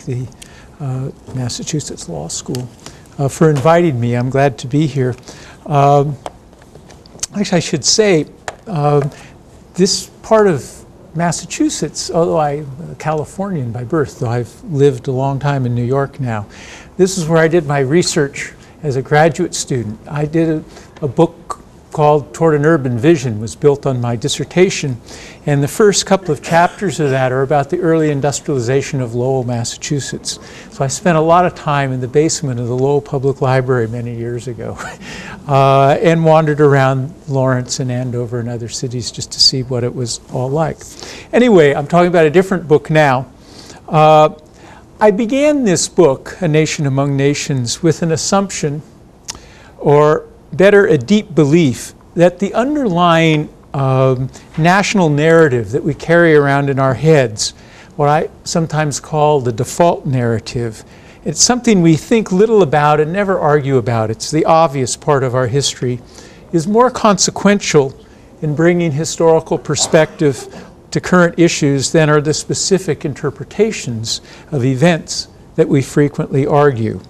thank the Massachusetts Law School for inviting me. I'm glad to be here. Actually, I should say, this part of Massachusetts, although I'm a Californian by birth, though I've lived a long time in New York now, this is where I did my research as a graduate student. I did a book called Toward an Urban Vision, was built on my dissertation, and the first couple of chapters of that are about the early industrialization of Lowell, Massachusetts. So I spent a lot of time in the basement of the Lowell Public Library many years ago and wandered around Lawrence and Andover and other cities just to see what it was all like. Anyway, I'm talking about a different book now. I began this book, A Nation Among Nations, with an assumption, or better, a deep belief, that the underlying national narrative that we carry around in our heads, what I sometimes call the default narrative, it's something we think little about and never argue about. It's the obvious part of our history, is more consequential in bringing historical perspective to current issues than are the specific interpretations of events that we frequently argue.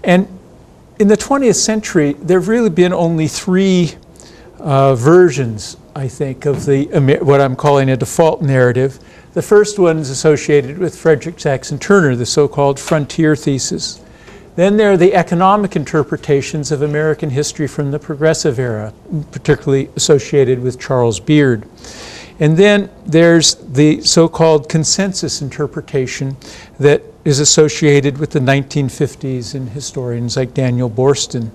And in the 20th century, there have really been only three versions, I think, of what I'm calling a default narrative. The first one is associated with Frederick Jackson Turner, the so-called frontier thesis. Then there are the economic interpretations of American history from the Progressive era, particularly associated with Charles Beard. And then there's the so-called consensus interpretation that is associated with the 1950s and historians like Daniel Boorstin.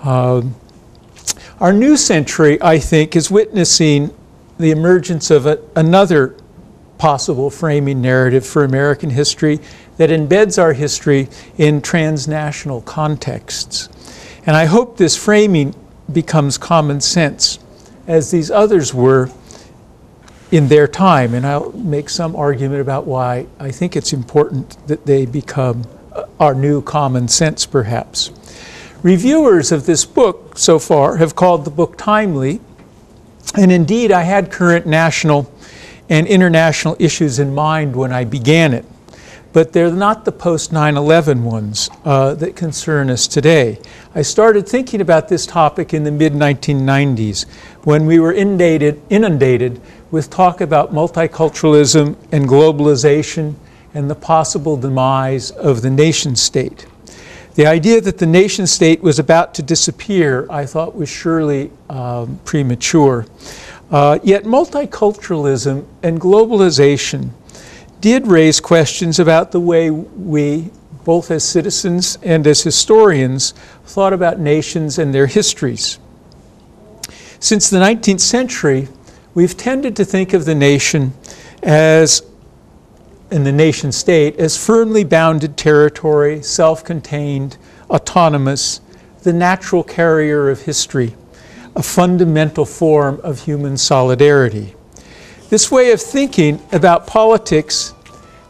Our new century, I think, is witnessing the emergence of another possible framing narrative for American history that embeds our history in transnational contexts. And I hope this framing becomes common sense, as these others were in their time, and I'll make some argument about why I think it's important that they become our new common sense, perhaps. Reviewers of this book so far have called the book timely, and indeed I had current national and international issues in mind when I began it, but they're not the post-9/11 ones that concern us today. I started thinking about this topic in the mid-1990s when we were inundated with talk about multiculturalism and globalization and the possible demise of the nation state. The idea that the nation state was about to disappear, I thought, was surely premature. Yet multiculturalism and globalization did raise questions about the way we, both as citizens and as historians, thought about nations and their histories. Since the 19th century, we've tended to think of the nation and the nation state as firmly bounded territory, self-contained, autonomous, the natural carrier of history, a fundamental form of human solidarity. This way of thinking about politics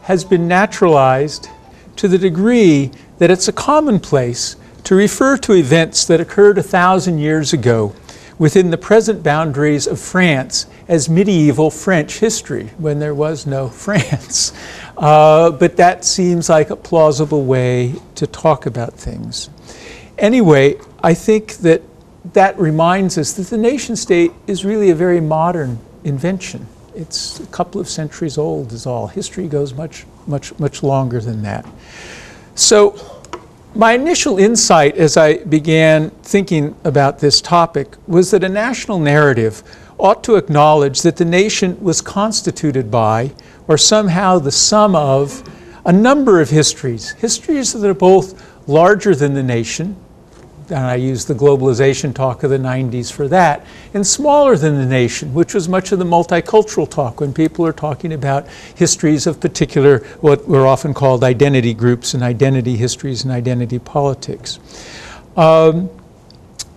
has been naturalized to the degree that it's a commonplace to refer to events that occurred 1,000 years ago within the present boundaries of France as medieval French history, when there was no France. But that seems like a plausible way to talk about things. Anyway, I think that reminds us that the nation state is really a very modern invention. It's a couple of centuries old is all. History goes much, much, much longer than that. So my initial insight as I began thinking about this topic was that a national narrative ought to acknowledge that the nation was constituted by, or somehow the sum of, a number of histories. Histories that are both larger than the nation, and I use the globalization talk of the 90s for that, and smaller than the nation, which was much of the multicultural talk when people are talking about histories of particular, what were often called identity groups and identity histories and identity politics. I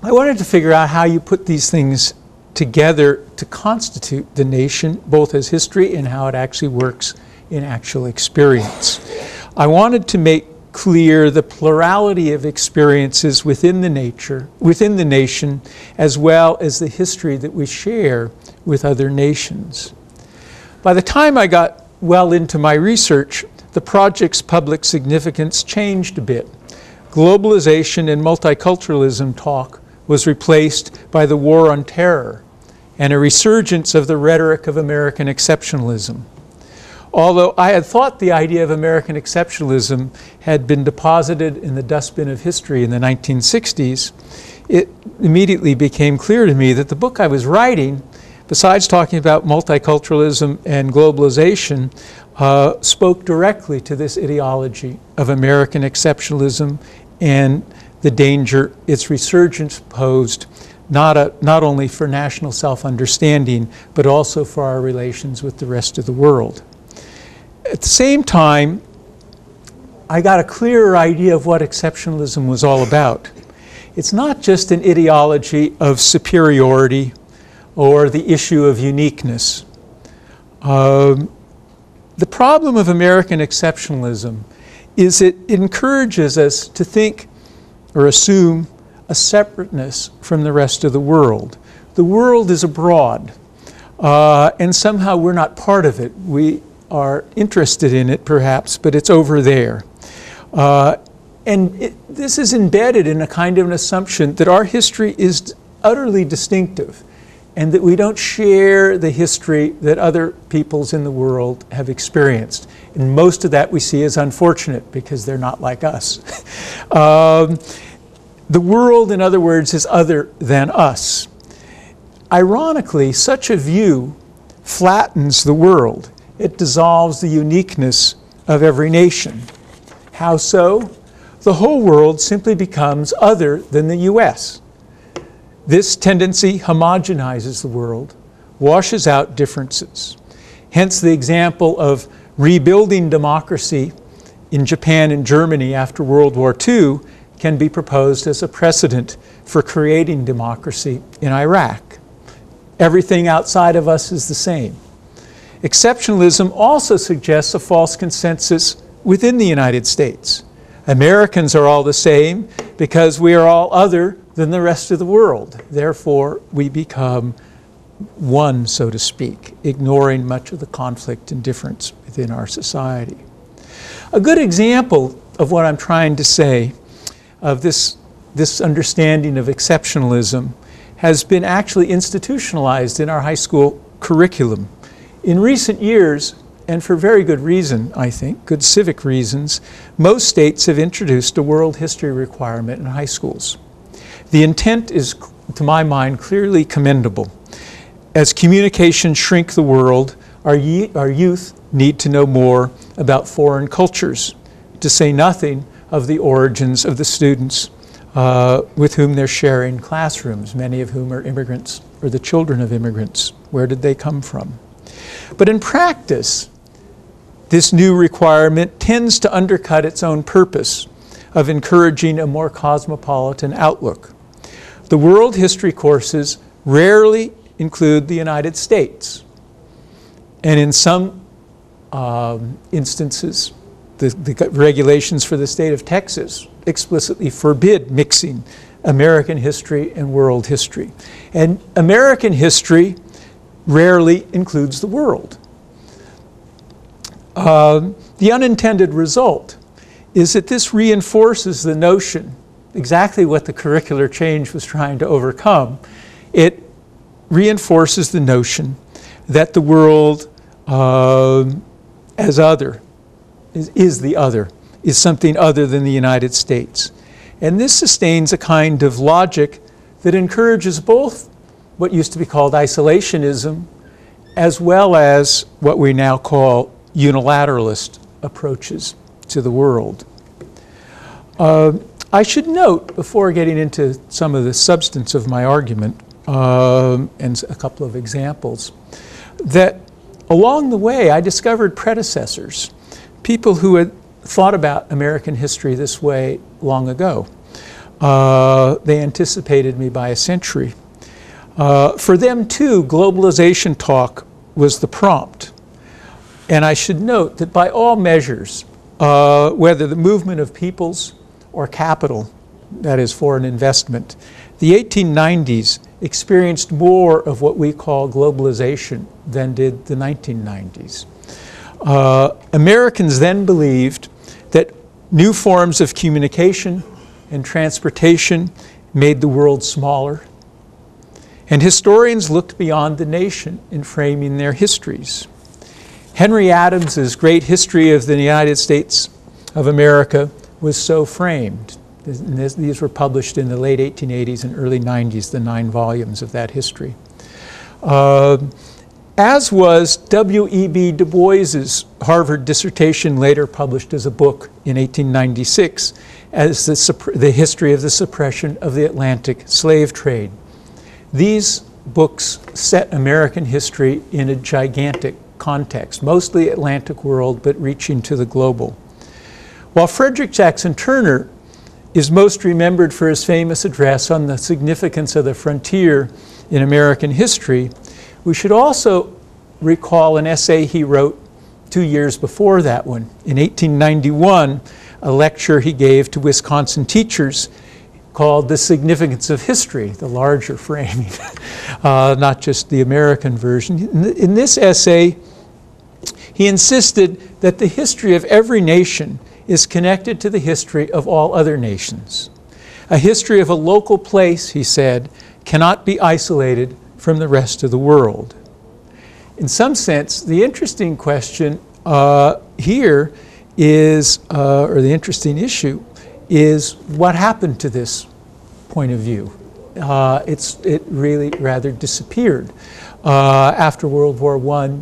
wanted to figure out how you put these things together to constitute the nation, both as history and how it actually works in actual experience. I wanted to make clear the plurality of experiences within the nation, as well as the history that we share with other nations. By the time I got well into my research, the project's public significance changed a bit. Globalization and multiculturalism talk was replaced by the war on terror and a resurgence of the rhetoric of American exceptionalism. Although I had thought the idea of American exceptionalism had been deposited in the dustbin of history in the 1960s, it immediately became clear to me that the book I was writing, besides talking about multiculturalism and globalization, spoke directly to this ideology of American exceptionalism and the danger its resurgence posed, not only for national self-understanding, but also for our relations with the rest of the world. At the same time, I got a clearer idea of what exceptionalism was all about. It's not just an ideology of superiority or the issue of uniqueness. The problem of American exceptionalism is it encourages us to think or assume a separateness from the rest of the world. The world is abroad, and somehow we're not part of it. We are interested in it, perhaps, but it's over there. This is embedded in a kind of an assumption that our history is utterly distinctive and that we don't share the history that other peoples in the world have experienced. And most of that we see as unfortunate because they're not like us. The world, in other words, is other than us. Ironically, such a view flattens the world. It dissolves the uniqueness of every nation. How so? The whole world simply becomes other than the US. This tendency homogenizes the world, washes out differences. Hence the example of rebuilding democracy in Japan and Germany after World War II can be proposed as a precedent for creating democracy in Iraq. Everything outside of us is the same. Exceptionalism also suggests a false consensus within the United States. Americans are all the same because we are all other than the rest of the world. Therefore, we become one, so to speak, ignoring much of the conflict and difference within our society. A good example of what I'm trying to say, of this understanding of exceptionalism, has been actually institutionalized in our high school curriculum. In recent years, and for very good reason, I think, good civic reasons, most states have introduced a world history requirement in high schools. The intent is, to my mind, clearly commendable. As communications shrink the world, our youth need to know more about foreign cultures, to say nothing of the origins of the students with whom they're sharing classrooms, many of whom are immigrants or the children of immigrants. Where did they come from? But in practice, this new requirement tends to undercut its own purpose of encouraging a more cosmopolitan outlook. The world history courses rarely include the United States. And in some instances, the regulations for the state of Texas explicitly forbid mixing American history and world history. And American history rarely includes the world. The unintended result is that this reinforces the notion, exactly what the curricular change was trying to overcome. It reinforces the notion that the world as other, is something other than the United States. And this sustains a kind of logic that encourages both what used to be called isolationism, as well as what we now call unilateralist approaches to the world. I should note, before getting into some of the substance of my argument and a couple of examples, that along the way I discovered predecessors, people who had thought about American history this way long ago. They anticipated me by a century. For them too, globalization talk was the prompt. And I should note that by all measures, whether the movement of peoples or capital, that is foreign investment, the 1890s experienced more of what we call globalization than did the 1990s. Americans then believed that new forms of communication and transportation made the world smaller. And historians looked beyond the nation in framing their histories. Henry Adams's great history of the United States of America was so framed. These were published in the late 1880s and early 90s, the 9 volumes of that history. As was W.E.B. Du Bois's Harvard dissertation, later published as a book in 1896, as the history of the suppression of the Atlantic slave trade. These books set American history in a gigantic context, mostly Atlantic world, but reaching to the global. While Frederick Jackson Turner is most remembered for his famous address on the significance of the frontier in American history, we should also recall an essay he wrote 2 years before that one. In 1891, a lecture he gave to Wisconsin teachers called The Significance of History, the larger framing, not just the American version. In this essay, he insisted that the history of every nation is connected to the history of all other nations. A history of a local place, he said, cannot be isolated from the rest of the world. In some sense, the interesting question here is, or the interesting issue, is what happened to this point of view. It really rather disappeared. After World War I,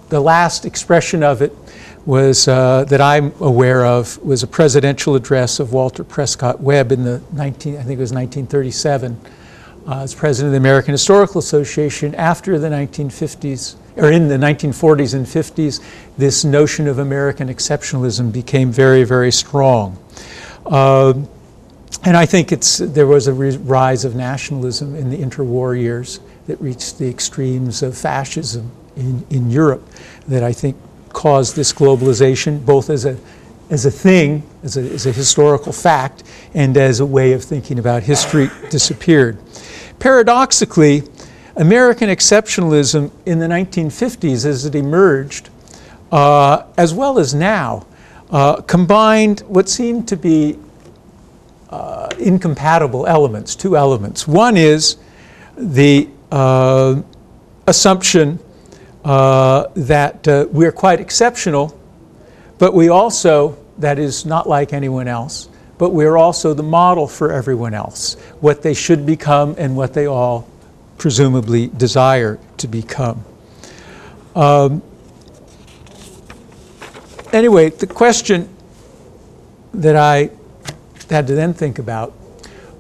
the last expression of it was, that I'm aware of, was a presidential address of Walter Prescott Webb in the I think it was 1937, as president of the American Historical Association. After the 1950s, or in the 1940s and 50s, this notion of American exceptionalism became very, very strong. And I think there was a rise of nationalism in the interwar years that reached the extremes of fascism in Europe that I think caused this globalization, both as a thing, as a historical fact, and as a way of thinking about history, disappeared. Paradoxically, American exceptionalism in the 1950s, as it emerged, as well as now, combined what seemed to be incompatible elements, 2 elements. One is the assumption that we're quite exceptional, but we also, that is not like anyone else, but we're also the model for everyone else, what they should become and what they all presumably desire to become. Anyway, the question that I had to then think about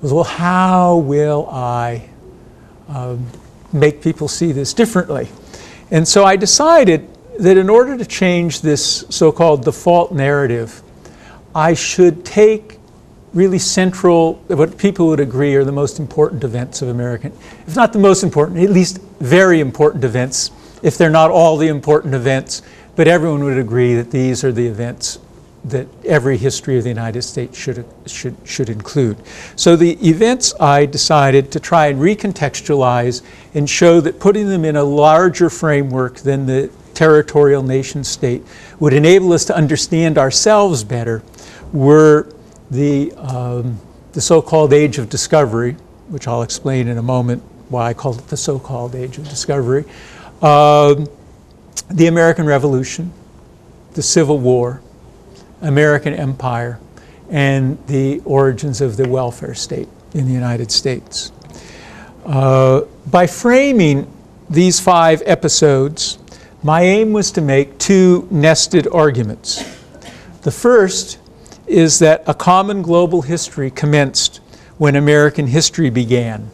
was, well, how will I make people see this differently? And so I decided that in order to change this so-called default narrative, I should take really central, what people would agree are the most important events of American, if not the most important, at least very important events, if they're not all the important events, but everyone would agree that these are the events that every history of the United States should include. So the events I decided to try and recontextualize and show that putting them in a larger framework than the territorial nation state would enable us to understand ourselves better were the so-called Age of Discovery, which I'll explain in a moment why I call it the so-called Age of Discovery, the American Revolution, the Civil War, American Empire, and the origins of the welfare state in the United States. By framing these 5 episodes, my aim was to make 2 nested arguments. The first is that a common global history commenced when American history began,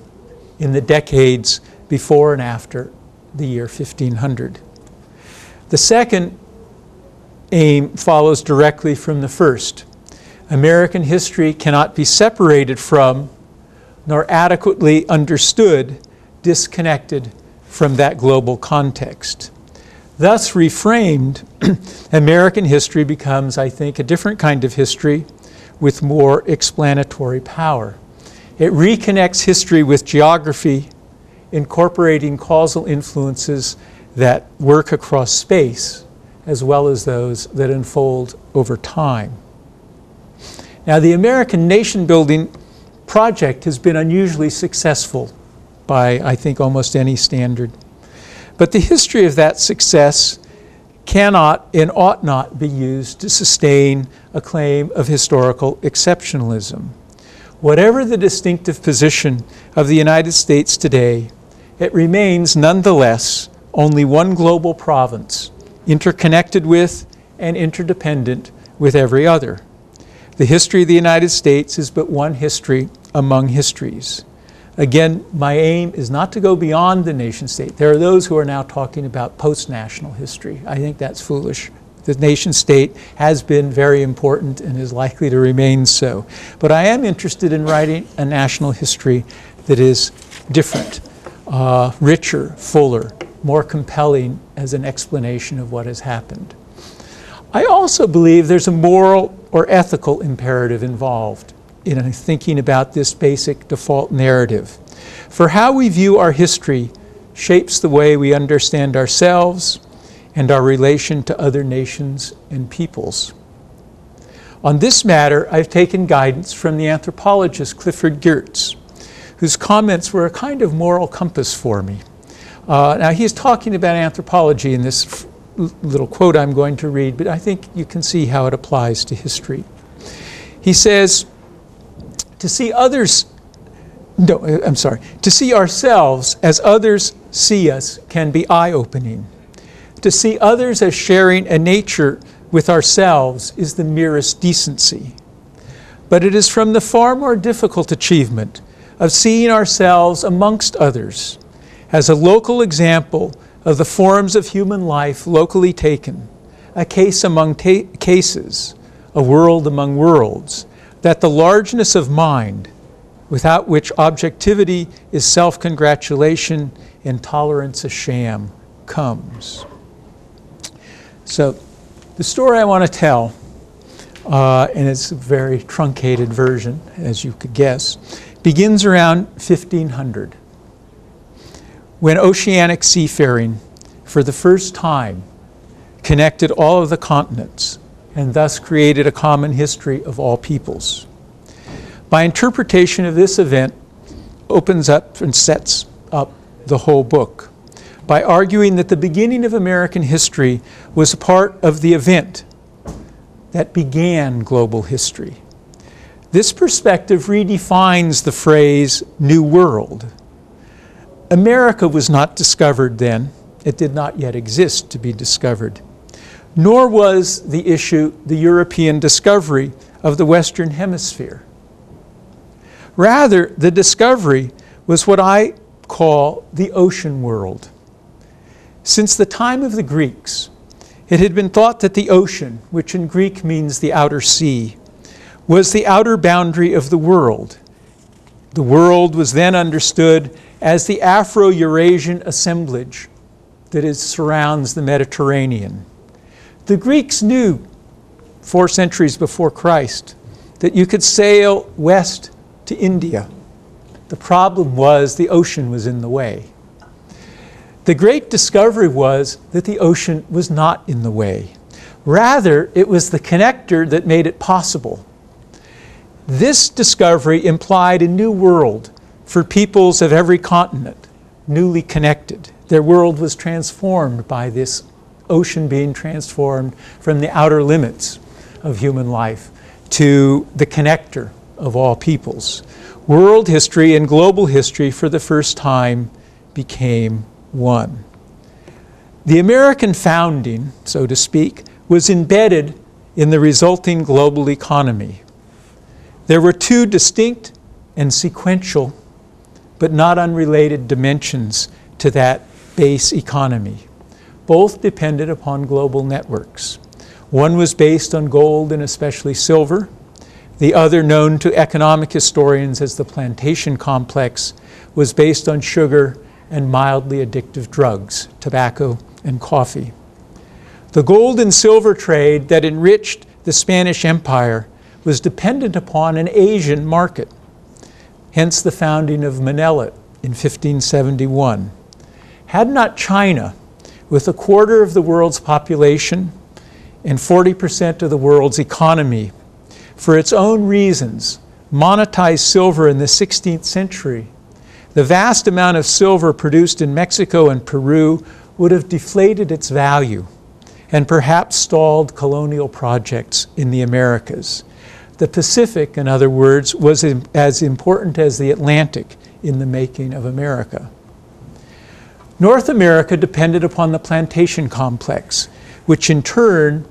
in the decades before and after the year 1500. The second aim follows directly from the first. American history cannot be separated from, nor adequately understood, disconnected from that global context. Thus reframed, American history becomes, I think, a different kind of history with more explanatory power. It reconnects history with geography, incorporating causal influences that work across space as well as those that unfold over time. Now, the American nation-building project has been unusually successful by, I think, almost any standard. But the history of that success cannot and ought not be used to sustain a claim of historical exceptionalism. Whatever the distinctive position of the United States today, it remains nonetheless only one global province, interconnected with and interdependent with every other. The history of the United States is but one history among histories. Again, my aim is not to go beyond the nation state. There are those who are now talking about post-national history. I think that's foolish. The nation state has been very important and is likely to remain so. But I am interested in writing a national history that is different, richer, fuller, more compelling as an explanation of what has happened. I also believe there's a moral or ethical imperative involved in thinking about this basic default narrative. For how we view our history shapes the way we understand ourselves and our relation to other nations and peoples. On this matter, I've taken guidance from the anthropologist Clifford Geertz, whose comments were a kind of moral compass for me. Now, he's talking about anthropology in this little quote I'm going to read, but I think you can see how it applies to history. He says, to see ourselves as others see us can be eye-opening. To see others as sharing a nature with ourselves is the merest decency. But it is from the far more difficult achievement of seeing ourselves amongst others as a local example of the forms of human life locally taken, a case among cases, a world among worlds, that the largeness of mind, without which objectivity is self-congratulation and tolerance a sham, comes. So the story I want to tell, and it's a very truncated version, as you could guess, begins around 1500, when oceanic seafaring, for the first time, connected all of the continents and thus created a common history of all peoples. My interpretation of this event opens up and sets up the whole book by arguing that the beginning of American history was a part of the event that began global history. This perspective redefines the phrase New World. America was not discovered then. It did not yet exist to be discovered. Nor was the issue the European discovery of the Western Hemisphere. Rather, the discovery was what I call the ocean world. Since the time of the Greeks, it had been thought that the ocean, which in Greek means the outer sea, was the outer boundary of the world. The world was then understood as the Afro-Eurasian assemblage that surrounds the Mediterranean. The Greeks knew 4 centuries before Christ that you could sail west to India. The problem was the ocean was in the way. The great discovery was that the ocean was not in the way. Rather, it was the connector that made it possible. This discovery implied a new world for peoples of every continent, newly connected. Their world was transformed by this ocean being transformed from the outer limits of human life to the connector of all peoples. World history and global history for the first time became one. The American founding, so to speak, was embedded in the resulting global economy. There were 2 distinct and sequential, but not unrelated dimensions to that base economy. Both depended upon global networks. One was based on gold and especially silver. The other, known to economic historians as the plantation complex, was based on sugar and mildly addictive drugs, tobacco and coffee. The gold and silver trade that enriched the Spanish Empire was dependent upon an Asian market, hence the founding of Manila in 1571. Had not China, with 1/4 of the world's population and 40% of the world's economy, for its own reasons, monetized silver in the 16th century, the vast amount of silver produced in Mexico and Peru would have deflated its value and perhaps stalled colonial projects in the Americas. The Pacific, in other words, was as important as the Atlantic in the making of America. North America depended upon the plantation complex, which in turn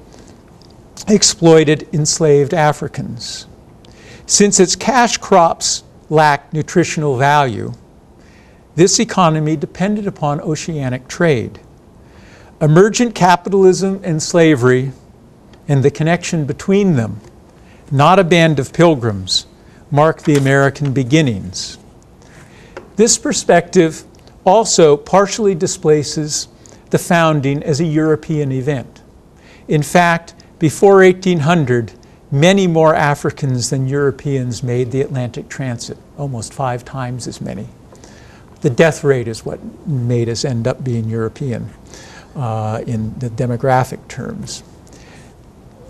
exploited enslaved Africans. Since its cash crops lacked nutritional value, this economy depended upon oceanic trade. Emergent capitalism and slavery, and the connection between them, not a band of pilgrims, mark the American beginnings. This perspective also partially displaces the founding as a European event. In fact, before 1800, many more Africans than Europeans made the Atlantic transit, almost 5 times as many. The death rate is what made us end up being European in the demographic terms.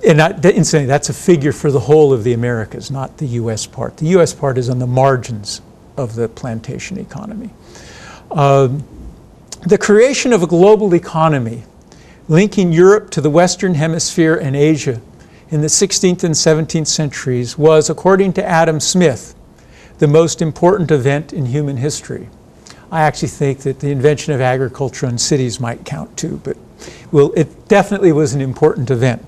And incidentally, that's a figure for the whole of the Americas, not the US part. The US part is on the margins of the plantation economy. The creation of a global economy linking Europe to the Western Hemisphere and Asia in the 16th and 17th centuries was, according to Adam Smith, the most important event in human history. I actually think that the invention of agriculture and cities might count too, but it definitely was an important event.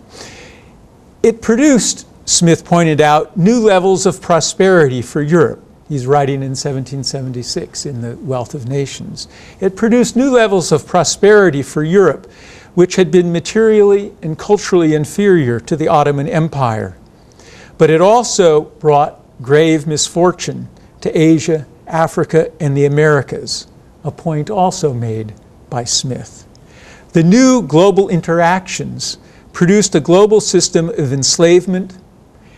It produced, Smith pointed out, new levels of prosperity for Europe. He's writing in 1776 in The Wealth of Nations. It produced new levels of prosperity for Europe, which had been materially and culturally inferior to the Ottoman Empire. But it also brought grave misfortune to Asia, Africa, and the Americas, a point also made by Smith. The new global interactions produced a global system of enslavement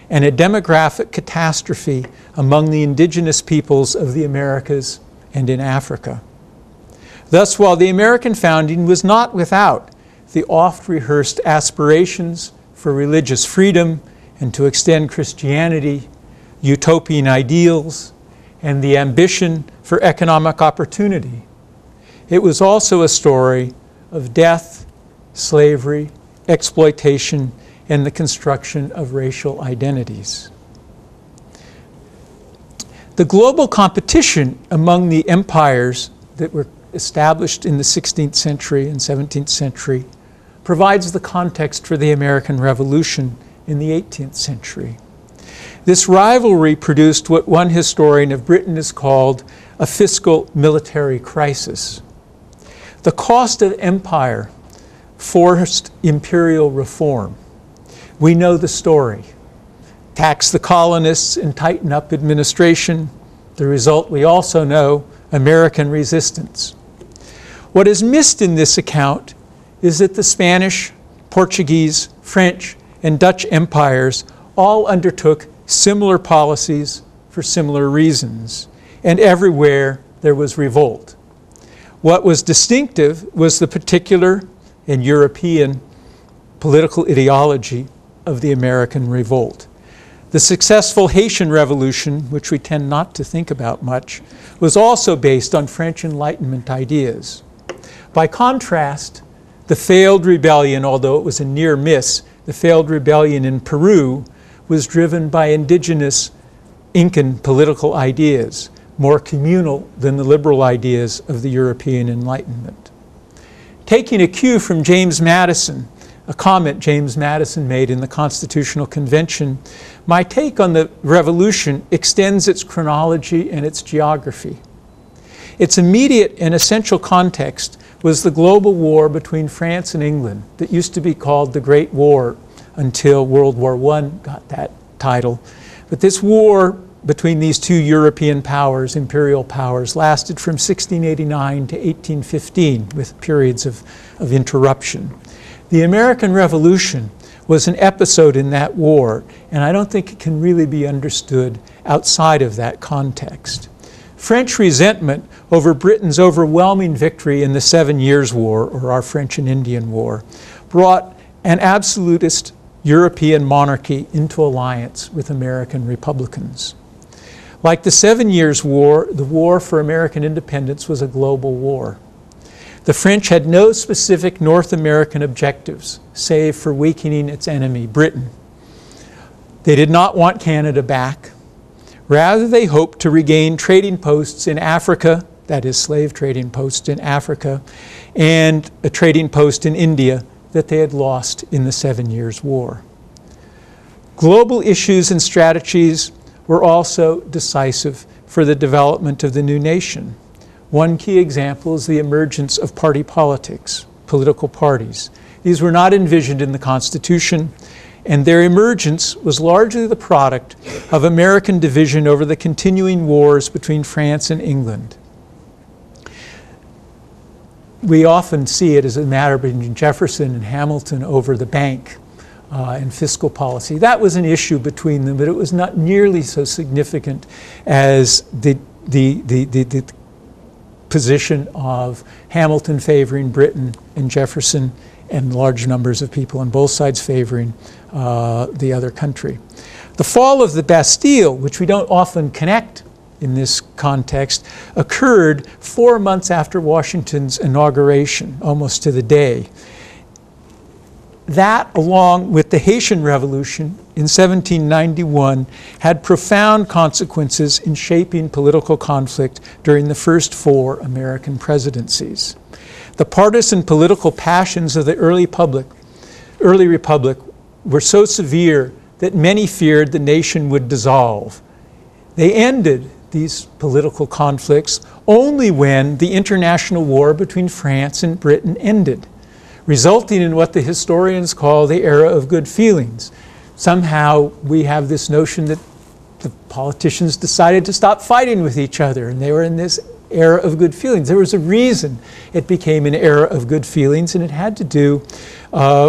and a demographic catastrophe among the indigenous peoples of the Americas and in Africa. Thus, while the American founding was not without the oft-rehearsed aspirations for religious freedom and to extend Christianity, utopian ideals, and the ambition for economic opportunity, it was also a story of death, slavery, exploitation, and the construction of racial identities. The global competition among the empires that were established in the 16th century and 17th century provides the context for the American Revolution in the 18th century. This rivalry produced what one historian of Britain has called a fiscal military crisis. The cost of empire forced imperial reform. We know the story. Tax the colonists and tighten up administration. The result we also know, American resistance. What is missed in this account is that the Spanish, Portuguese, French, and Dutch empires all undertook similar policies for similar reasons, and everywhere there was revolt. What was distinctive was the particular and European political ideology of the American revolt. The successful Haitian Revolution, which we tend not to think about much, was also based on French Enlightenment ideas. By contrast, the failed rebellion, although it was a near miss, the failed rebellion in Peru was driven by indigenous Incan political ideas, more communal than the liberal ideas of the European Enlightenment. Taking a cue from James Madison, a comment James Madison made in the Constitutional Convention, my take on the revolution extends its chronology and its geography. Its immediate and essential context was the global war between France and England that used to be called the Great War until World War I got that title. But this war between these two European powers, imperial powers, lasted from 1689 to 1815 with periods of interruption. The American Revolution was an episode in that war, and I don't think it can really be understood outside of that context. French resentment over Britain's overwhelming victory in the 7 Years' War, or our French and Indian War, brought and absolutist European monarchy into alliance with American republicans. Like the 7 Years' War, the War for American Independence was a global war. The French had no specific North American objectives, save for weakening its enemy, Britain. They did not want Canada back. Rather, they hoped to regain trading posts in Africa, that is, slave trading posts in Africa, and a trading post in India that they had lost in the 7 Years' War. Global issues and strategies were also decisive for the development of the new nation. One key example is the emergence of party politics, political parties. These were not envisioned in the Constitution, and their emergence was largely the product of American division over the continuing wars between France and England. We often see it as a matter between Jefferson and Hamilton over the bank and fiscal policy. That was an issue between them, but it was not nearly so significant as the position of Hamilton favoring Britain and Jefferson and large numbers of people on both sides favoring the other country. The fall of the Bastille, which we don't often connect in this context, occurred 4 months after Washington's inauguration, almost to the day. That, along with the Haitian Revolution in 1791, had profound consequences in shaping political conflict during the first 4 American presidencies. The partisan political passions of the early republic were so severe that many feared the nation would dissolve. They ended these political conflicts only when the international war between France and Britain ended, resulting in what the historians call the era of good feelings. Somehow we have this notion that the politicians decided to stop fighting with each other, and they were in this era of good feelings. There was a reason it became an era of good feelings, and it had to do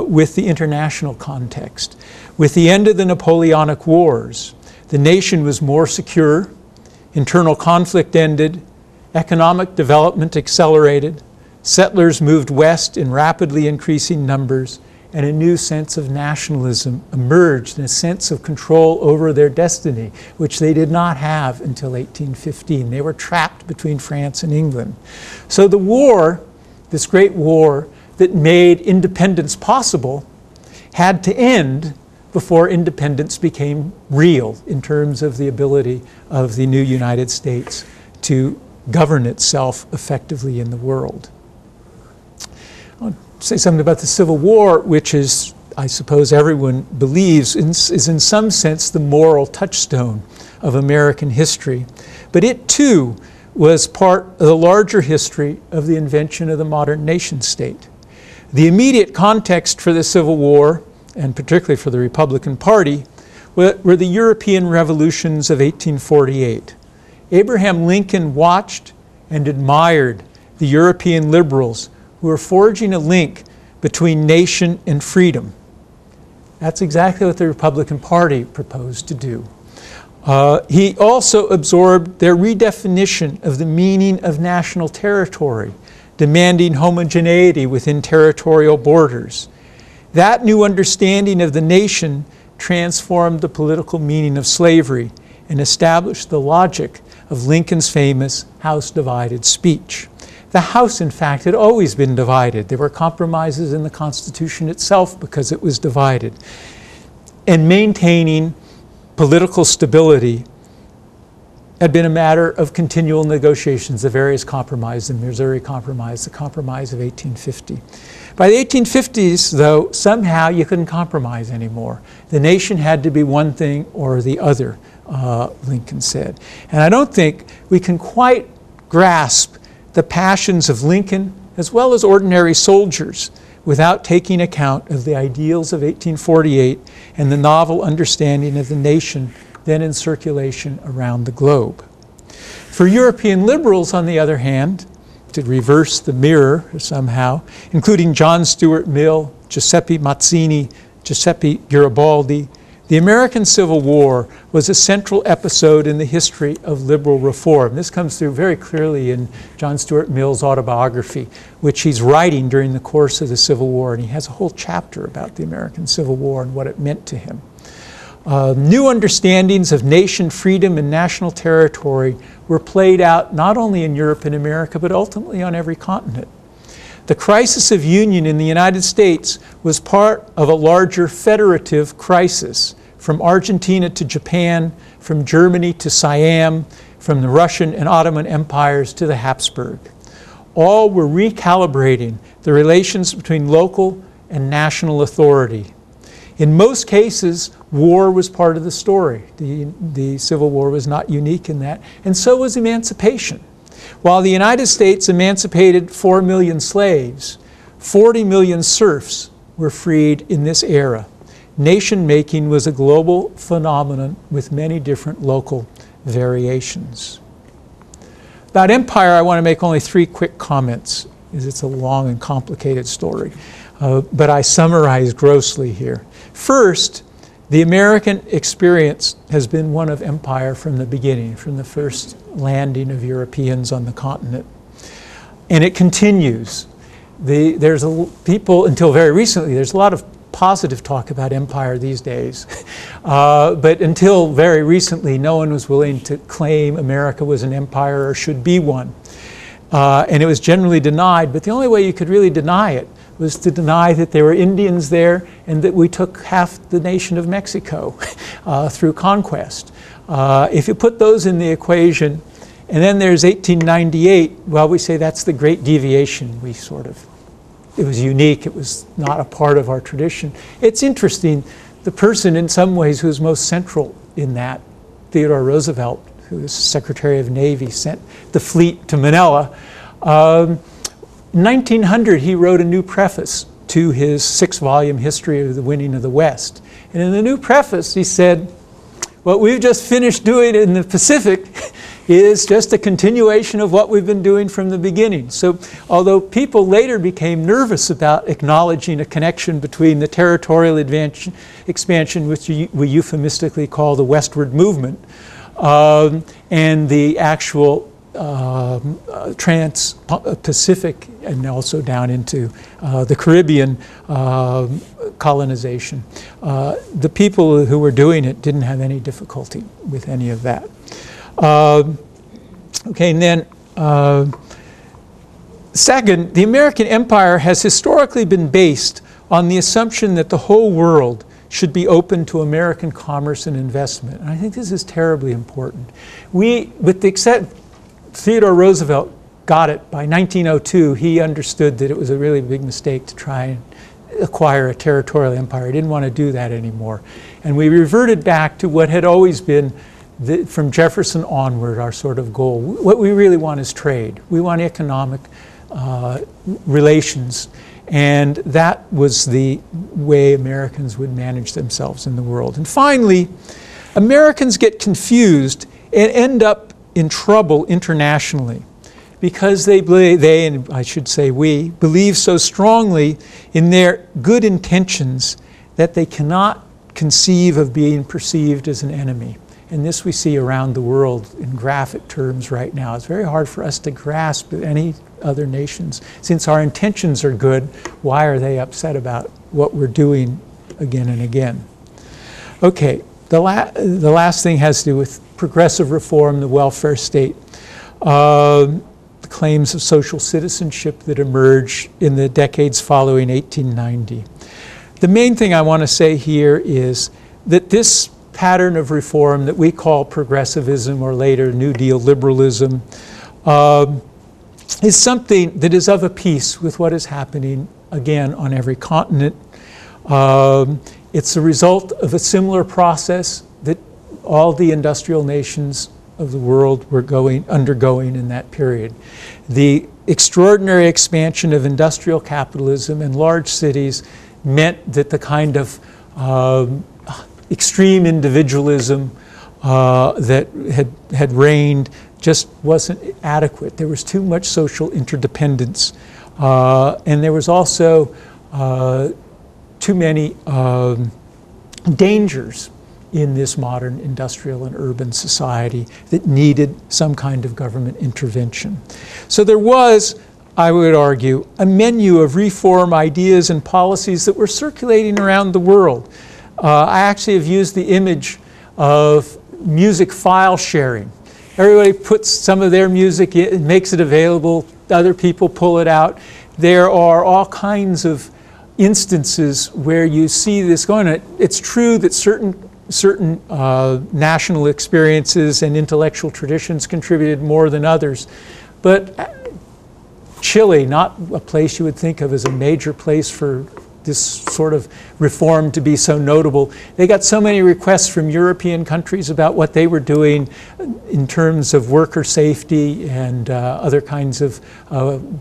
with the international context. With the end of the Napoleonic Wars, the nation was more secure, internal conflict ended, economic development accelerated, settlers moved west in rapidly increasing numbers, and a new sense of nationalism emerged, and a sense of control over their destiny, which they did not have until 1815. They were trapped between France and England. So the war, this great war that made independence possible, had to end before independence became real in terms of the ability of the new United States to govern itself effectively in the world. I'll say something about the Civil War, which is, I suppose everyone believes, is in some sense the moral touchstone of American history. But it too was part of the larger history of the invention of the modern nation state. The immediate context for the Civil War, and particularly for the Republican Party, were the European revolutions of 1848. Abraham Lincoln watched and admired the European liberals who were forging a link between nation and freedom. That's exactly what the Republican Party proposed to do. He also absorbed their redefinition of the meaning of national territory, demanding homogeneity within territorial borders. That new understanding of the nation transformed the political meaning of slavery and established the logic of Lincoln's famous House divided speech. The House, in fact, had always been divided. There were compromises in the Constitution itself because it was divided. And maintaining political stability had been a matter of continual negotiations, the various compromises, the Missouri Compromise, the Compromise of 1850. By the 1850s, though, somehow you couldn't compromise anymore. The nation had to be one thing or the other, Lincoln said. And I don't think we can quite grasp the passions of Lincoln as well as ordinary soldiers without taking account of the ideals of 1848 and the novel understanding of the nation then in circulation around the globe. For European liberals, on the other hand, to reverse the mirror somehow, including John Stuart Mill, Giuseppe Mazzini, Giuseppe Garibaldi, The American Civil War was a central episode in the history of liberal reform. This comes through very clearly in John Stuart Mill's autobiography, which he's writing during the course of the Civil War, and he has a whole chapter about the American Civil War and what it meant to him. New understandings of nation freedom and national territory were played out not only in Europe and America, but ultimately on every continent. The crisis of union in the United States was part of a larger federative crisis, from Argentina to Japan, from Germany to Siam, from the Russian and Ottoman empires to the Habsburg. All were recalibrating the relations between local and national authority. In most cases, war was part of the story. The Civil War was not unique in that, and so was emancipation. While the United States emancipated 4 million slaves, 40 million serfs were freed in this era. Nation-making was a global phenomenon with many different local variations. About empire, I want to make only 3 quick comments, as it's a long and complicated story, but I summarize grossly here. First, the American experience has been one of empire from the beginning, from the first landing of Europeans on the continent. And it continues. There's people, until very recently, there's a lot of positive talk about empire these days. But until very recently, no one was willing to claim America was an empire or should be one. And it was generally denied, but the only way you could really deny it was to deny that there were Indians there and that we took half the nation of Mexico through conquest. If you put those in the equation, and then there's 1898, well, we say that's the great deviation. It was unique, it was not a part of our tradition. It's interesting, the person in some ways who was most central in that, Theodore Roosevelt, who was Secretary of Navy, sent the fleet to Manila. In 1900, he wrote a new preface to his 6-volume history of the winning of the West. And in the new preface, he said, what we've just finished doing in the Pacific is just a continuation of what we've been doing from the beginning. So although people later became nervous about acknowledging a connection between the territorial expansion, which we euphemistically call the westward movement, and the actual trans-Pacific and also down into the Caribbean colonization. The people who were doing it didn't have any difficulty with any of that. Okay, and then second, the American empire has historically been based on the assumption that the whole world should be open to American commerce and investment. And I think this is terribly important. With the except Theodore Roosevelt got it. By 1902, he understood that it was a really big mistake to try and acquire a territorial empire. He didn't want to do that anymore. And we reverted back to what had always been, from Jefferson onward, our sort of goal. What we really want is trade. We want economic relations. And that was the way Americans would manage themselves in the world. And finally, Americans get confused and end up in trouble internationally because they, and I should say we, believe so strongly in their good intentions that they cannot conceive of being perceived as an enemy. And this we see around the world in graphic terms right now. It's very hard for us to grasp any other nations. Since our intentions are good, why are they upset about what we're doing again and again? Okay, the last thing has to do with progressive reform, the welfare state, the claims of social citizenship that emerged in the decades following 1890. The main thing I want to say here is that this pattern of reform that we call progressivism or later New Deal liberalism is something that is of a piece with what is happening again on every continent. It's a result of a similar process that all the industrial nations of the world were undergoing in that period. The extraordinary expansion of industrial capitalism in large cities meant that the kind of extreme individualism that had reigned just wasn't adequate. There was too much social interdependence. And there was also too many dangers in this modern industrial and urban society that needed some kind of government intervention. So there was, I would argue, a menu of reform ideas and policies that were circulating around the world. I actually have used the image of music file sharing. Everybody puts some of their music in, makes it available, other people pull it out. There are all kinds of instances where you see this going on. It's true that certain national experiences and intellectual traditions contributed more than others, but Chile, not a place you would think of as a major place for this sort of reform to be so notable. They got so many requests from European countries about what they were doing in terms of worker safety and other kinds of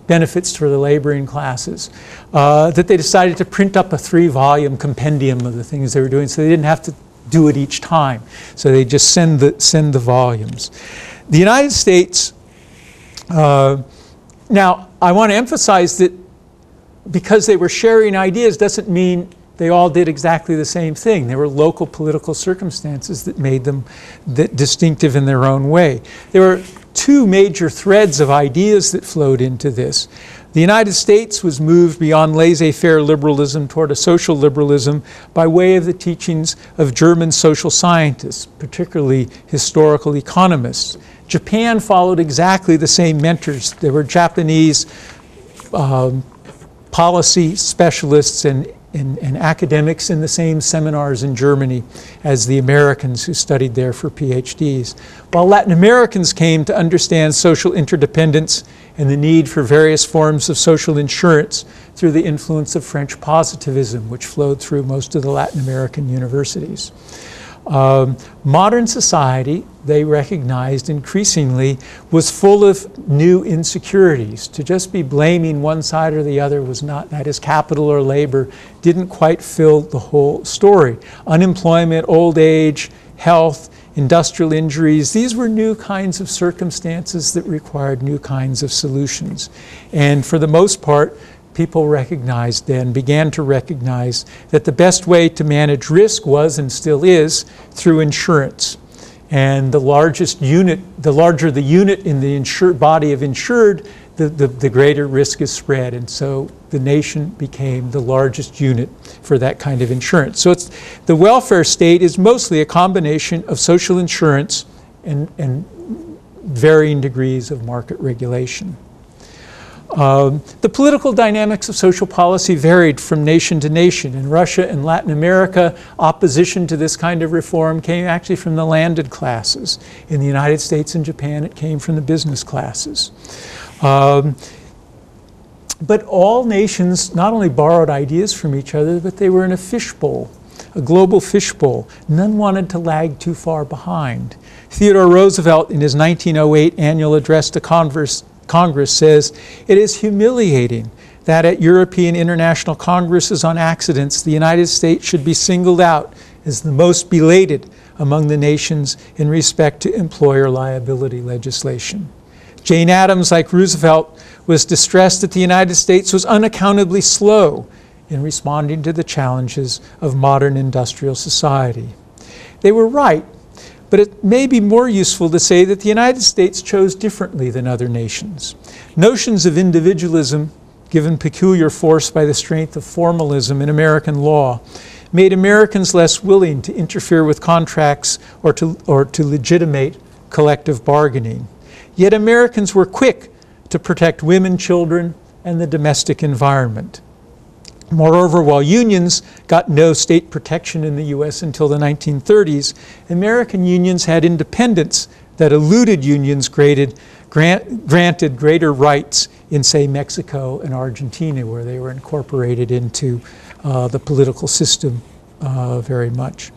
benefits for the laboring classes that they decided to print up a 3-volume compendium of the things they were doing, so they didn't have to do it each time. So they just send the volumes. The United States, now I want to emphasize that because they were sharing ideas doesn't mean they all did exactly the same thing. There were local political circumstances that made them distinctive in their own way. There were 2 major threads of ideas that flowed into this. The United States was moved beyond laissez-faire liberalism toward a social liberalism by way of the teachings of German social scientists, particularly historical economists. Japan followed exactly the same mentors. There were Japanese policy specialists and academics in the same seminars in Germany as the Americans who studied there for PhDs. While Latin Americans came to understand social interdependence and the need for various forms of social insurance through the influence of French positivism, which flowed through most of the Latin American universities. Modern society, they recognized increasingly, was full of new insecurities. To just be blaming one side or the other was not, that is capital or labor, didn't quite fill the whole story. Unemployment, old age, health, industrial injuries, these were new kinds of circumstances that required new kinds of solutions. And for the most part, people recognized then, began to recognize that the best way to manage risk was and still is through insurance. And the largest unit, the larger the unit in the insured body of insured, the greater risk is spread. And so the nation became the largest unit for that kind of insurance. So it's, the welfare state is mostly a combination of social insurance and varying degrees of market regulation. The political dynamics of social policy varied from nation to nation. In Russia and Latin America, opposition to this kind of reform came actually from the landed classes. In the United States and Japan, it came from the business classes. But all nations not only borrowed ideas from each other, but they were in a fishbowl, a global fishbowl. None wanted to lag too far behind. Theodore Roosevelt, in his 1908 annual address to Congress says, "It is humiliating that at European international congresses on accidents, the United States should be singled out as the most belated among the nations in respect to employer liability legislation." Jane Addams, like Roosevelt, was distressed that the United States was unaccountably slow in responding to the challenges of modern industrial society. They were right. But it may be more useful to say that the United States chose differently than other nations. Notions of individualism, given peculiar force by the strength of formalism in American law, made Americans less willing to interfere with contracts or to legitimate collective bargaining. Yet Americans were quick to protect women, children, and the domestic environment. Moreover, while unions got no state protection in the U.S. until the 1930s, American unions had independence that eluded unions granted greater rights in, say, Mexico and Argentina, where they were incorporated into the political system very much.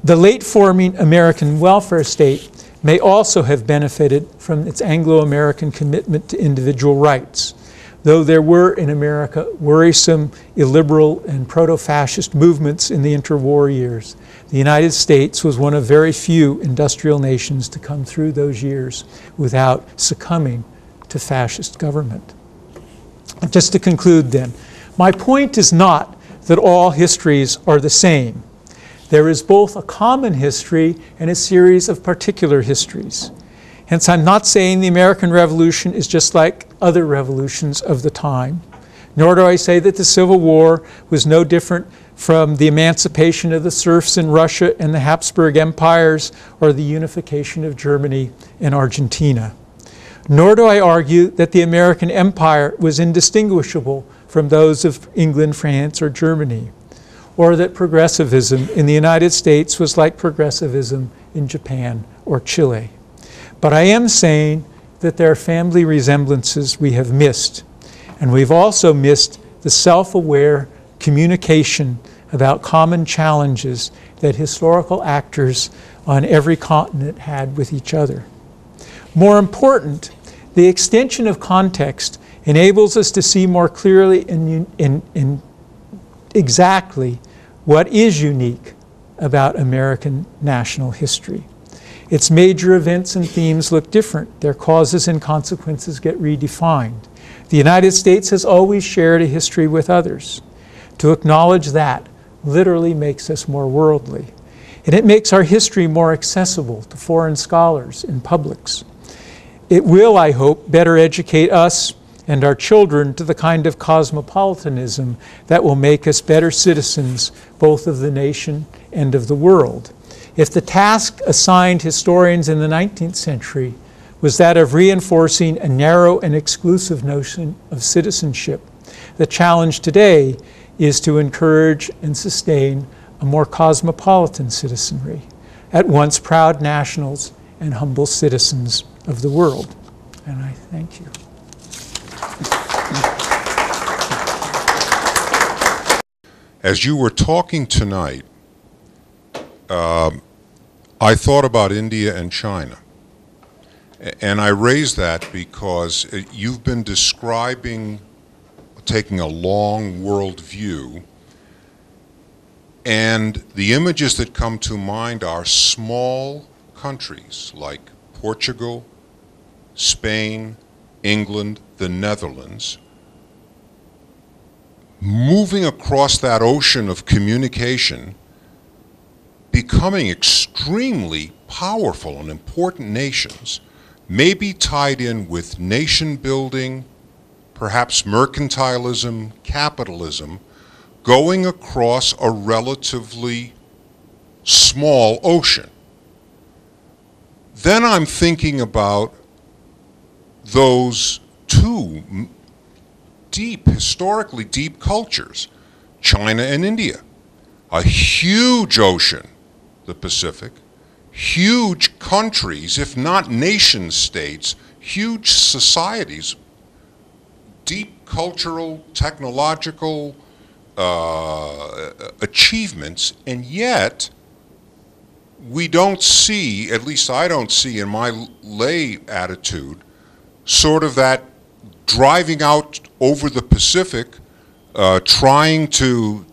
The late-forming American welfare state may also have benefited from its Anglo-American commitment to individual rights. Though there were in America worrisome, illiberal, and proto-fascist movements in the interwar years, the United States was one of very few industrial nations to come through those years without succumbing to fascist government. Just to conclude then, my point is not that all histories are the same. There is both a common history and a series of particular histories. Hence, I'm not saying the American Revolution is just like other revolutions of the time, nor do I say that the Civil War was no different from the emancipation of the serfs in Russia and the Habsburg empires, or the unification of Germany and Argentina. Nor do I argue that the American empire was indistinguishable from those of England, France, or Germany, or that progressivism in the United States was like progressivism in Japan or Chile. But I am saying that there are family resemblances we have missed, and we've also missed the self-aware communication about common challenges that historical actors on every continent had with each other. More important, the extension of context enables us to see more clearly in exactly what is unique about American national history. Its major events and themes look different. Their causes and consequences get redefined. The United States has always shared a history with others. To acknowledge that literally makes us more worldly. And it makes our history more accessible to foreign scholars and publics. It will, I hope, better educate us and our children to the kind of cosmopolitanism that will make us better citizens both of the nation and of the world. If the task assigned historians in the 19th century was that of reinforcing a narrow and exclusive notion of citizenship, the challenge today is to encourage and sustain a more cosmopolitan citizenry, at once proud nationals and humble citizens of the world. And I thank you. As you were talking tonight, I thought about India and China. And I raise that because you've been describing taking a long world view, and the images that come to mind are small countries like Portugal, Spain, England, the Netherlands, moving across that ocean of communication, becoming extremely powerful and important nations, maybe tied in with nation building, perhaps mercantilism, capitalism, going across a relatively small ocean. Then I'm thinking about those two deep, historically deep cultures, China and India. A huge ocean, the Pacific, huge countries, if not nation states, huge societies, deep cultural, technological achievements, and yet we don't see, at least I don't see in my lay attitude, sort of that driving out over the Pacific, trying to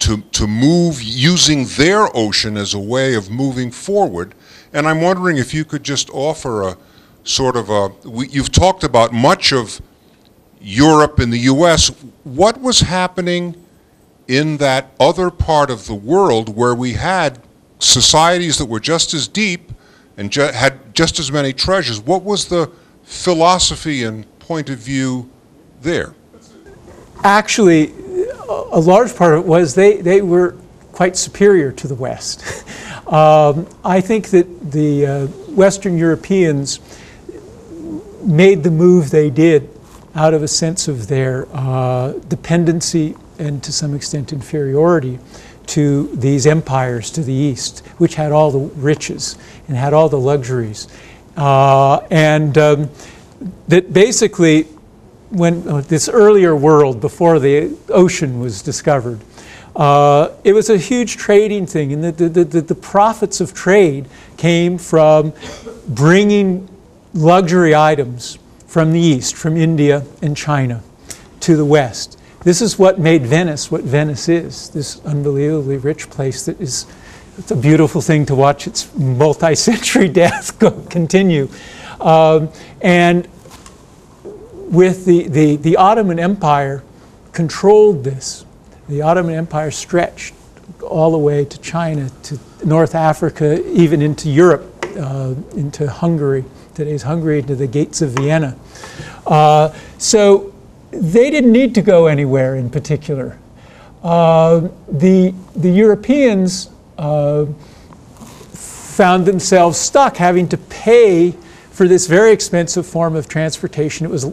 move using their ocean as a way of moving forward. And I'm wondering if you could just offer a sort of a, you've talked about much of Europe and the US. What was happening in that other part of the world where we had societies that were just as deep and had just as many treasures? What was the philosophy and point of view there? Actually, a large part of it was they were quite superior to the West. I think that the Western Europeans made the move they did out of a sense of their dependency and to some extent inferiority to these empires to the east, which had all the riches and had all the luxuries. That basically, when this earlier world, before the ocean was discovered, it was a huge trading thing, and the profits of trade came from bringing luxury items from the east, from India and China, to the west. This is what made Venice what Venice is, this unbelievably rich place that is, it's a beautiful thing to watch its multi-century death continue. And with the Ottoman Empire controlled this. The Ottoman Empire stretched all the way to China, to North Africa, even into Europe, into Hungary, today's Hungary, to the gates of Vienna. So they didn't need to go anywhere in particular. The Europeans found themselves stuck having to pay for this very expensive form of transportation. It was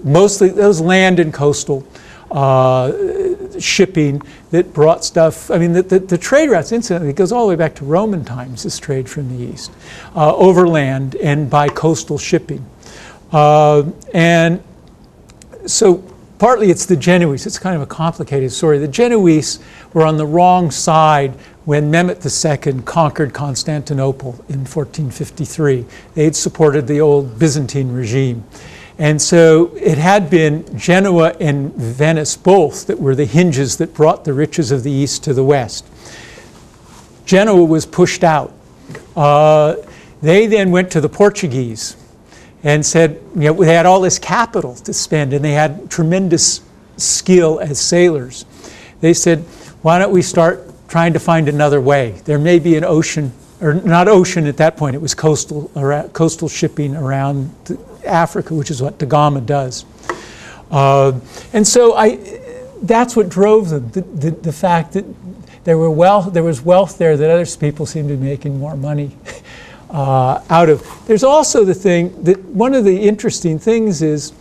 land and coastal shipping that brought stuff. I mean, the trade routes, incidentally, it goes all the way back to Roman times, this trade from the east, overland and by coastal shipping. And so partly it's the Genoese. It's kind of a complicated story. The Genoese were on the wrong side when Mehmet II conquered Constantinople in 1453. They'd supported the old Byzantine regime. And so it had been Genoa and Venice both that were the hinges that brought the riches of the East to the West. Genoa was pushed out. They then went to the Portuguese and said, you know, they had all this capital to spend and they had tremendous skill as sailors. They said, why don't we start trying to find another way? There may be an ocean, or not ocean at that point, it was coastal shipping around Africa, which is what da Gama does. And so that's what drove them, the fact that there was wealth there that other people seemed to be making more money out of. There's also the thing that one of the interesting things is,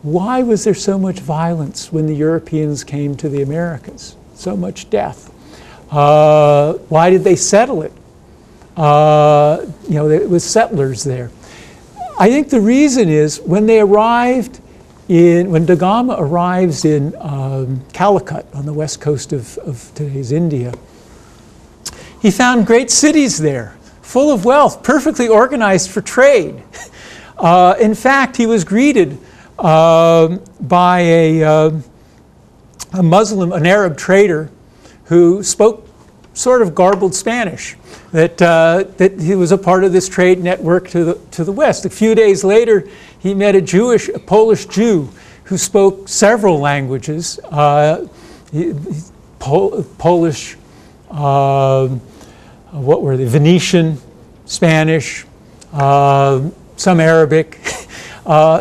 why was there so much violence when the Europeans came to the Americas? So much death. Why did they settle it? You know, it was settlers there. I think the reason is when da Gama arrives in Calicut on the west coast of today's India, he found great cities there, full of wealth, perfectly organized for trade. In fact, he was greeted by a Muslim, an Arab trader who spoke sort of garbled Spanish, that he was a part of this trade network to the West. A few days later, he met a Polish Jew who spoke several languages, Polish, what were they, Venetian, Spanish, some Arabic.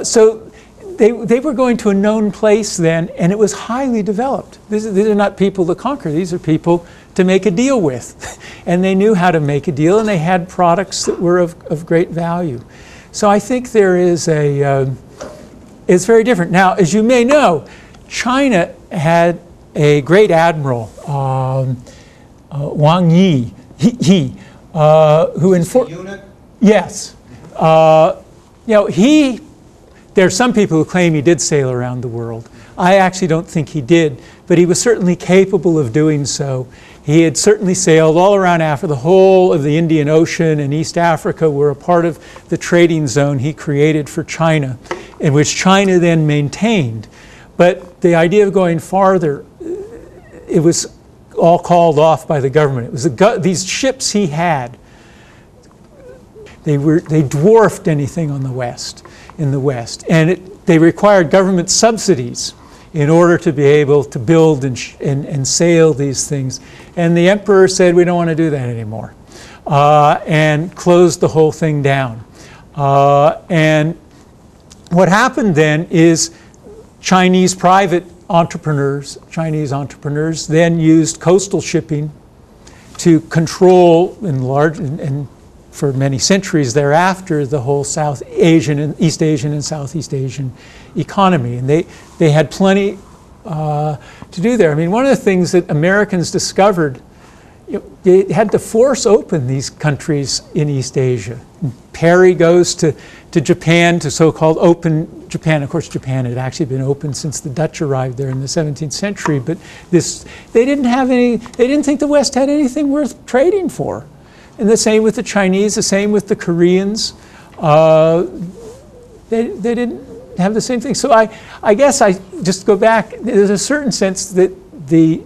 So they were going to a known place then, and it was highly developed. These are not people to conquer. These are people to make a deal with. And they knew how to make a deal, and they had products that were of great value. So I think there is it's very different. Now, as you may know, China had a great admiral, Wang Yi, who yes. You know, there are some people who claim he did sail around the world. I actually don't think he did, but he was certainly capable of doing so. He had certainly sailed all around Africa. The whole of the Indian Ocean and East Africa were a part of the trading zone he created for China, in which China then maintained. But the idea of going farther, it was all called off by the government. It was these ships he had, they dwarfed anything on the West, in the West. And they required government subsidies in order to be able to build and sail these things. And the emperor said, we don't want to do that anymore, and closed the whole thing down. And what happened then is Chinese entrepreneurs then used coastal shipping to control and for many centuries thereafter the whole South Asian and East Asian and Southeast Asian economy. And they had plenty to do there. I mean, one of the things that Americans discovered, they had to force open these countries in East Asia. Perry goes to Japan, to so-called open Japan. Of course, Japan had actually been open since the Dutch arrived there in the 17th century, but they didn't think the West had anything worth trading for. And the same with the Chinese, the same with the Koreans. They didn't have the same thing. So I guess I just go back, there's a certain sense that the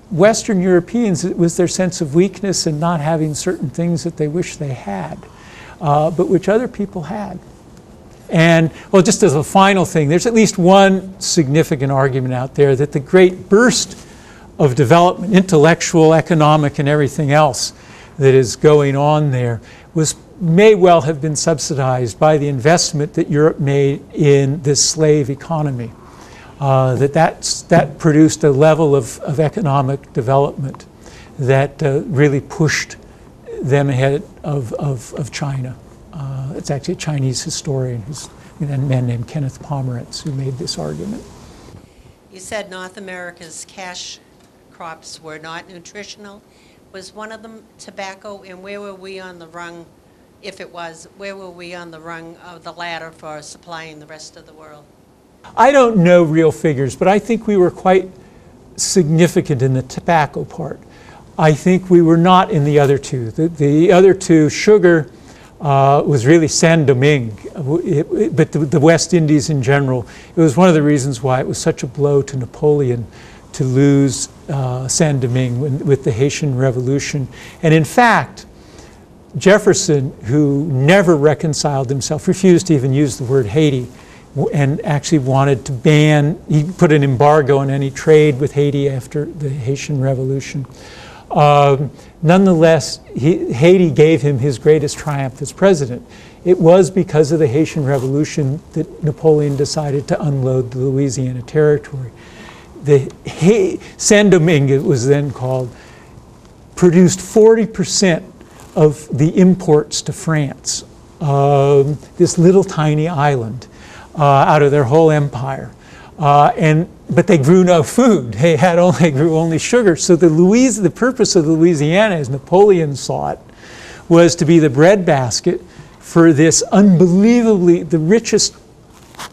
Western Europeans, it was their sense of weakness and not having certain things that they wish they had, but which other people had. And, well, just as a final thing, there's at least one significant argument out there that the great burst of development, intellectual, economic, and everything else that is going on there, may well have been subsidized by the investment that Europe made in this slave economy. That produced a level of economic development that really pushed them ahead of China. It's actually a Chinese historian, a man named Kenneth Pomerantz, who made this argument. You said North America's cash crops were not nutritional. Was one of them tobacco, and where were we on the rung, if it was, where were we on the rung of the ladder for supplying the rest of the world? I don't know real figures, but I think we were quite significant in the tobacco part. I think we were not in the other two. The other two, sugar, was really Saint-Domingue, but the West Indies in general. It was one of the reasons why it was such a blow to Napoleon to lose Saint-Domingue with the Haitian Revolution. And in fact, Jefferson, who never reconciled himself, refused to even use the word Haiti, and actually wanted to ban, he put an embargo on any trade with Haiti after the Haitian Revolution. Nonetheless, Haiti gave him his greatest triumph as president. It was because of the Haitian Revolution that Napoleon decided to unload the Louisiana Territory. Saint-Domingue, it was then called, produced 40% of the imports to France, this little tiny island, out of their whole empire. But they grew no food. They grew only sugar. So the purpose of Louisiana, as Napoleon saw it, was to be the breadbasket for this unbelievably, the richest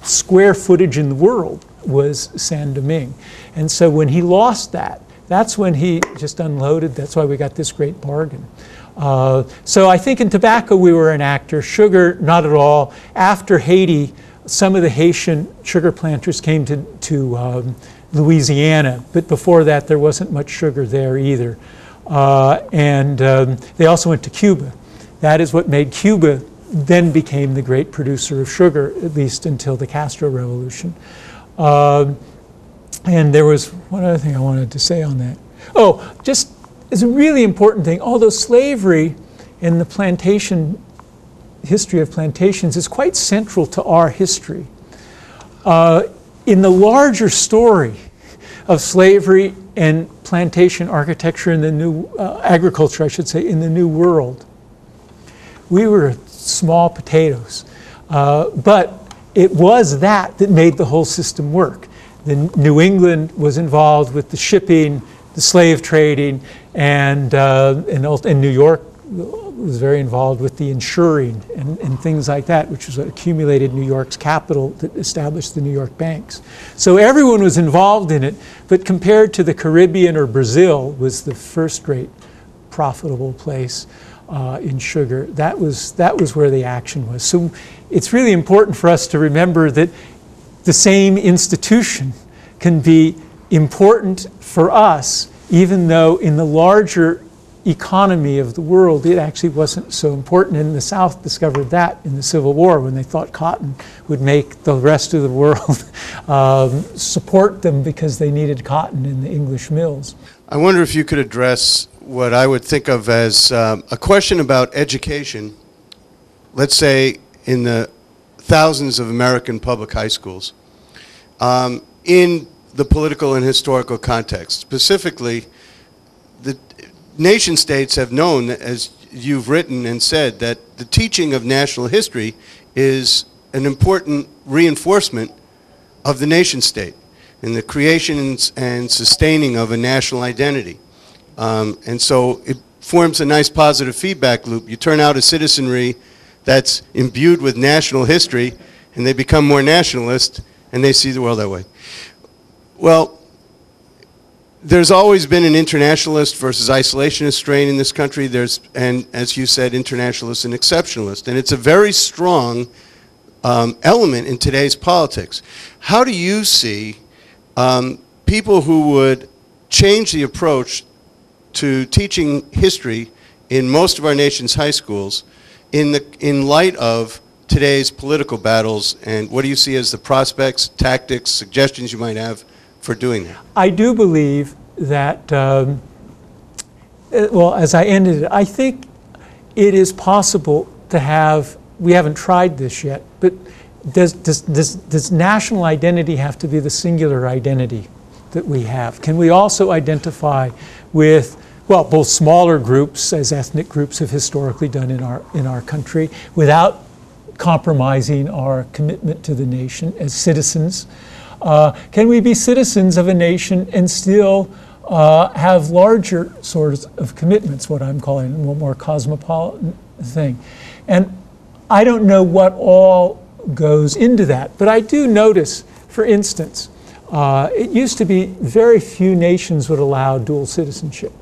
square footage in the world was Saint-Domingue. And so when he lost that, that's when he just unloaded. That's why we got this great bargain. So I think in tobacco we were an actor. Sugar, not at all. After Haiti, some of the Haitian sugar planters came to Louisiana, but before that there wasn't much sugar there either. They also went to Cuba. That is what made Cuba then became the great producer of sugar, at least until the Castro Revolution. And there was one other thing I wanted to say on that. Oh, just as a really important thing, although slavery and the plantation history of plantations is quite central to our history, in the larger story of slavery and plantation architecture in the new agriculture, I should say, in the New World, we were small potatoes. But it was that made the whole system work. New England was involved with the shipping, the slave trading, and New York was very involved with the insuring and things like that, which is what accumulated New York's capital that established the New York banks. So everyone was involved in it, but compared to the Caribbean or Brazil was the first great profitable place in sugar. That was where the action was. So it's really important for us to remember that the same institution can be important for us, even though in the larger economy of the world, it actually wasn't so important. And the South discovered that in the Civil War when they thought cotton would make the rest of the world support them because they needed cotton in the English mills. I wonder if you could address what I would think of as a question about education, let's say in the thousands of American public high schools, in the political and historical context. Specifically, the nation states have known, as you've written and said, that the teaching of national history is an important reinforcement of the nation state and the creation and sustaining of a national identity. And so it forms a nice positive feedback loop. You turn out a citizenry that's imbued with national history, and they become more nationalist, and they see the world that way. Well, there's always been an internationalist versus isolationist strain in this country. And as you said, internationalist and exceptionalist. And it's a very strong element in today's politics. How do you see people who would change the approach to teaching history in most of our nation's high schools in light of today's political battles, and what do you see as the prospects, tactics, suggestions you might have for doing that? I do believe that, well, as I ended it, I think it is possible to have, we haven't tried this yet, but does national identity have to be the singular identity that we have? Can we also identify with, well, both smaller groups, as ethnic groups have historically done in our country, without compromising our commitment to the nation as citizens? Can we be citizens of a nation and still have larger sorts of commitments, what I'm calling a more cosmopolitan thing? And I don't know what all goes into that, but I do notice, for instance, it used to be very few nations would allow dual citizenship.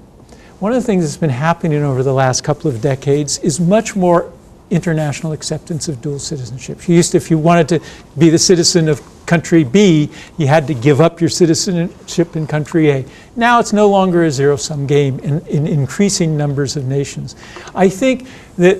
One of the things that's been happening over the last couple of decades is much more international acceptance of dual citizenship. If you wanted to be the citizen of country B, you had to give up your citizenship in country A. Now it's no longer a zero-sum game in increasing numbers of nations. I think that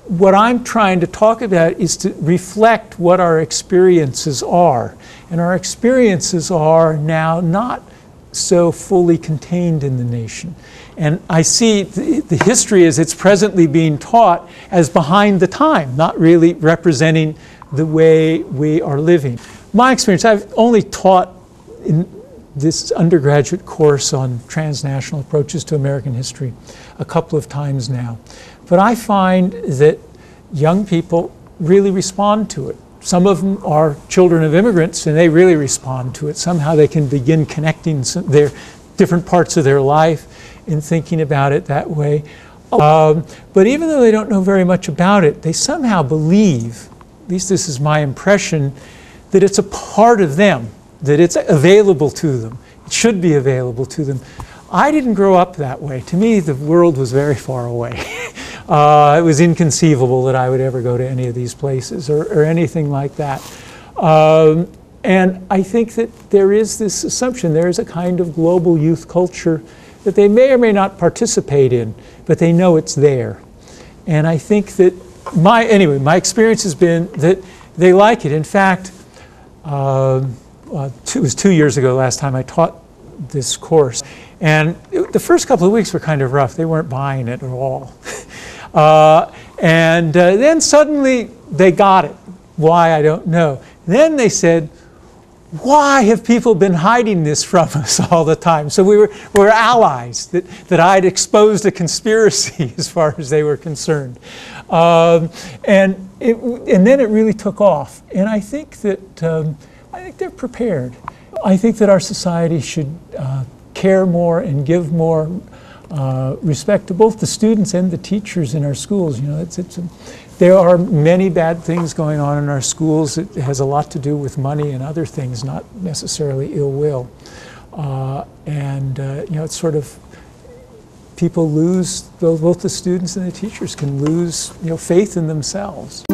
what I'm trying to talk about is to reflect what our experiences are. And our experiences are now not so fully contained in the nation. And I see the history as it's presently being taught as behind the time, not really representing the way we are living. My experience, I've only taught in this undergraduate course on transnational approaches to American history a couple of times now. But I find that young people really respond to it. Some of them are children of immigrants, and they really respond to it. Somehow they can begin connecting their different parts of their life in thinking about it that way. But even though they don't know very much about it, they somehow believe, at least this is my impression, that it's a part of them, that it's available to them. It should be available to them. I didn't grow up that way. To me, the world was very far away. It was inconceivable that I would ever go to any of these places or anything like that. And I think that there is this assumption, there is a kind of global youth culture that they may or may not participate in, but they know it's there. And I think that my experience has been that they like it. In fact, it was 2 years ago last time I taught this course. And the first couple of weeks were kind of rough. They weren't buying it at all. Then suddenly they got it. Why, I don't know. Then they said, why have people been hiding this from us all the time? So we were allies, that I'd exposed a conspiracy as far as they were concerned. And then it really took off. And I think that they're prepared. I think that our society should care more and give more respect to both the students and the teachers in our schools. You know, there are many bad things going on in our schools. It has a lot to do with money and other things, not necessarily ill will. You know, it's sort of, people lose, both the students and the teachers can lose, you know, faith in themselves.